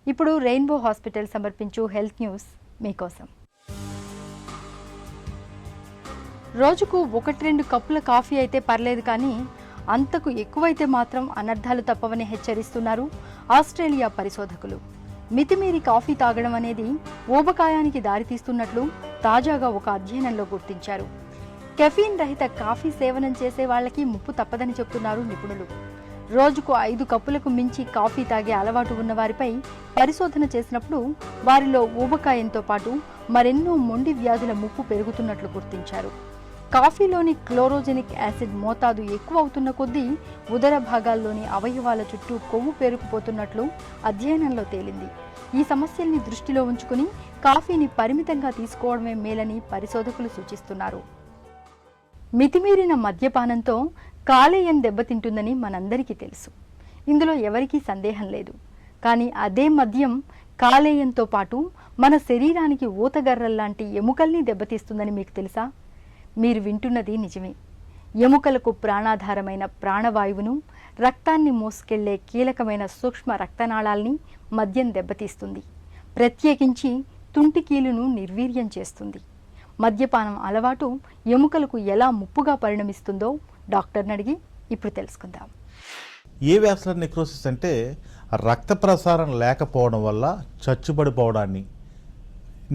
ఇప్పుడు rainbow hospital సమర్పించు health news మీకోసం. రోజుకు 1-2 కప్పుల కాఫీ అయితే పర్లేదు, కానీ అంతకు ఎక్కువైతే మాత్రం అనర్థాలు తప్పవని హెచ్చరిస్తున్నారు ఆస్ట్రేలియా పరిశోధకులు. మితిమీరి కాఫీ తాగడం అనేది ఊబకాయానికి దారితీస్తున్నట్లు తాజాగా ఒక అధ్యయనంలో గుర్తించారు. కెఫీన్ రహిత కాఫీ సేవనం చేసే వాళ్ళకి ముప్పు తప్పదని చెబుతున్నారు నిపుణులు. రోజుకు 5 కప్పులకు మించి కాఫీ తాగే అలవాటు ఉన్న వారిపై పరిశోధన చేసినప్పుడు వారిలో ఊబకాయంతో పాటు మరెన్నో మొండి వ్యాధుల ముప్పు పెరుగుతున్నట్లు గుర్తించారు. కాఫీలోని క్లోరోజెనిక్ యాసిడ్ మోతాదు ఎక్కువ అవుతున్న కొద్దీ ఉదర భాగాల్లోని అవయవాల చుట్టూ కొవ్వు పేరుకుపోతున్నట్లు అధ్యయనంలో తేలింది. ఈ సమస్యల్ని దృష్టిలో ఉంచుకుని కాఫీని పరిమితంగా తీసుకోవడమే మేలని పరిశోధకులు సూచిస్తున్నారు. మితిమీరిన మద్యపానంతో కాలేయం దెబ్బతింటుందని మనందరికీ తెలుసు. ఇందులో ఎవరికీ సందేహం లేదు. కానీ అదే మద్యం కాలేయంతో పాటు మన శరీరానికి ఊతగర్రల్లాంటి ఎముకల్ని దెబ్బతీస్తుందని మీకు తెలుసా? మీరు వింటున్నది నిజమే. ఎముకలకు ప్రాణాధారమైన ప్రాణవాయువును, రక్తాన్ని మోసుకెళ్లే కీలకమైన సూక్ష్మ రక్తనాళాల్ని మద్యం దెబ్బతీస్తుంది. ప్రత్యేకించి తుంటికీలును నిర్వీర్యం చేస్తుంది. మద్యపానం అలవాటు ఎముకలకు ఎలా ముప్పుగా పరిణమిస్తుందో డాక్టర్ని అడిగి ఇప్పుడు తెలుసుకుందాం. ఏ వాస్కులర్ నెక్రోసిస్ అంటే రక్త ప్రసారం లేకపోవడం వల్ల చచ్చుబడిపోవడాన్ని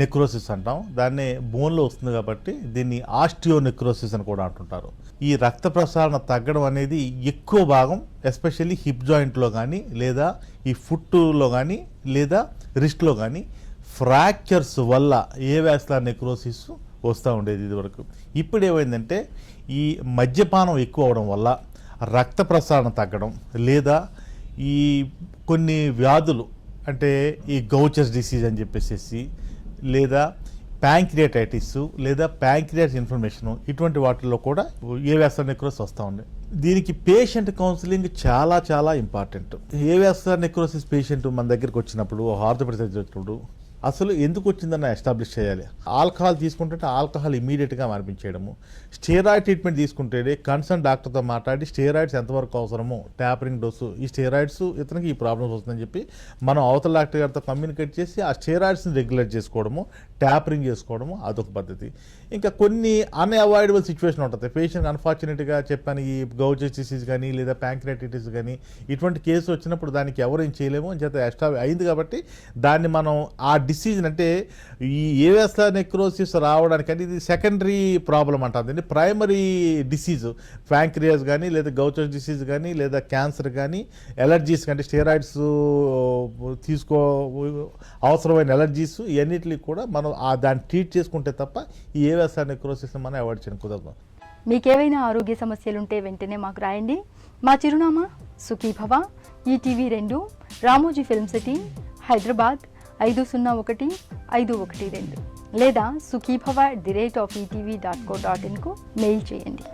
నెక్రోసిస్ అంటాం. దాన్నే బోన్లో వస్తుంది కాబట్టి దీన్ని ఆస్టియో నెక్రోసిస్ అని కూడా అంటుంటారు. ఈ రక్త ప్రసారణ తగ్గడం అనేది ఎక్కువ భాగం ఎస్పెషల్లీ హిప్ జాయింట్లో కానీ, లేదా ఈ ఫుట్లో కానీ, లేదా రిస్ట్లో కానీ ఫ్రాక్చర్స్ వల్ల ఏ వాస్కులర్ నెక్రోసిస్ వస్తూ ఉండేది ఇదివరకు. ఇప్పుడు ఏమైందంటే ఈ మద్యపానం ఎక్కువ అవడం వల్ల రక్త ప్రసారణ తగ్గడం, లేదా ఈ కొన్ని వ్యాధులు అంటే ఈ గౌచర్స్ డిసీజ్ అని చెప్పేసి, లేదా ప్యాంక్రియాటైటిస్, లేదా ప్యాంక్రియాస్ ఇన్ఫ్లమేషన్, ఇటువంటి వాటిల్లో కూడా ఏ వాస్కులర్ నెక్రోసిస్ వస్తూ ఉంది. దీనికి పేషెంట్ కౌన్సిలింగ్ చాలా చాలా ఇంపార్టెంట్. ఏ వాస్కులర్ నెక్రోసిస్ పేషెంట్ మన దగ్గరికి వచ్చినప్పుడు, ఆర్థోపెడిక్ సర్జరీ వచ్చినప్పుడు అసలు ఎందుకు వచ్చిందని ఎస్టాబ్లిష్ చేయాలి. ఆల్కహాల్ తీసుకుంటే ఆల్కహాల్ ఇమీడియట్గా మార్పించేయడము, స్టెరాయిడ్ ట్రీట్మెంట్ తీసుకుంటే కన్సర్న్ డాక్టర్తో మాట్లాడి స్టెరాయిడ్స్ ఎంతవరకు అవసరమో, ట్యాపరింగ్ డోసు, ఈ స్టెరాయిడ్స్ ఇతనికి ఈ ప్రాబ్లమ్స్ వస్తుందని చెప్పి మనం అవతల డాక్టర్ గారితో కమ్యూనికేట్ చేసి ఆ స్టెరాయిడ్స్ని రెగ్యులేట్ చేసుకోవడము, ట్యాపరింగ్ చేసుకోవడము అదొక పద్ధతి. ఇంకా కొన్ని అన్అవాయిడబుల్ సిచ్యువేషన్ ఉంటుంది. పేషెంట్ అన్ఫార్చునేట్గా చెప్పాను, ఈ గౌచర్స్ డిసీజ్ కానీ, లేదా ప్యాంక్రియాటిటిస్ కానీ, ఇటువంటి కేసు వచ్చినప్పుడు దానికి ఎవరు ఏం చేయలేము అని చేత ఎస్టాబ్లిష్ అయింది. కాబట్టి దాన్ని మనం ఆ డిసీజ్ అంటే ఈ ఏ వాస్కులర్ నెక్రోసిస్ రావడానికి అంటే ఇది సెకండరీ ప్రాబ్లం అంటుంది. ప్రైమరీ డిసీజ్ ప్యాంక్రియాస్ కానీ, లేదా గౌచర్ డిసీజ్ కానీ, లేదా క్యాన్సర్ కానీ, ఎలర్జీస్ కానీ, స్టెరాయిడ్స్ తీసుకో అవసరమైన ఎలర్జీస్ ఇవన్నిటికి కూడా మనం దాన్ని ట్రీట్ చేసుకుంటే తప్ప ఈ ఏ వాస్కులర్ నెక్రోసిస్ మనం అవాయిడ్ చేయడం కుదరదు. మీకేవైనా ఆరోగ్య సమస్యలుంటే వెంటనే మాకు రాయండి. మా చిరునామా Sukhibhava, ETV 2, Ramoji film city, Hyderabad 501512, లేదా sukhibhava@etv.co.in కు మెయిల్ చేయండి.